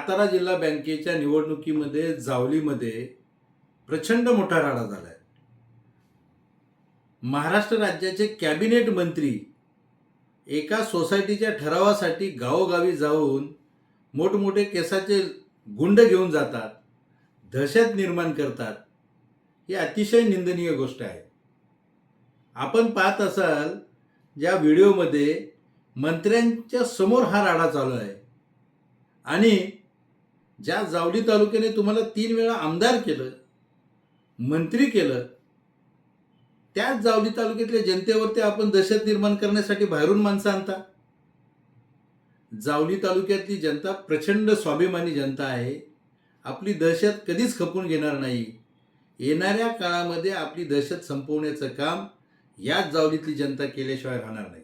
सातारा जिल्हा बँकेच्या निवडणुकीमध्ये जावलीमध्ये प्रचंड मोठा राडा झाला आहे. महाराष्ट्र राज्याचे कॅबिनेट मंत्री एका सोसायटीच्या ठरावासाठी गावोगावी जाऊन मोठमोठे केसाचे गुंड घेऊन जातात, दहशत निर्माण करतात. ही अतिशय निंदनीय गोष्ट आहे. आपण पाहत असाल ज्या व्हिडिओमध्ये मंत्र्यांच्या समोर हा राडा चालू आहे आणि ज्या जावली तालुक्याने तुम्हाला 3 वेळा आमदार केलं, मंत्री केलं, त्याच जावली तालुक्यातल्या जनतेवरती आपण दहशत निर्माण करण्यासाठी बाहेरून माणसं आणता. जावली तालुक्यातली जनता प्रचंड स्वाभिमानी जनता आहे. आपली दहशत कधीच खपून घेणार नाही. येणाऱ्या काळामध्ये आपली दहशत संपवण्याचं काम याच जावलीतली जनता केल्याशिवाय राहणार नाही.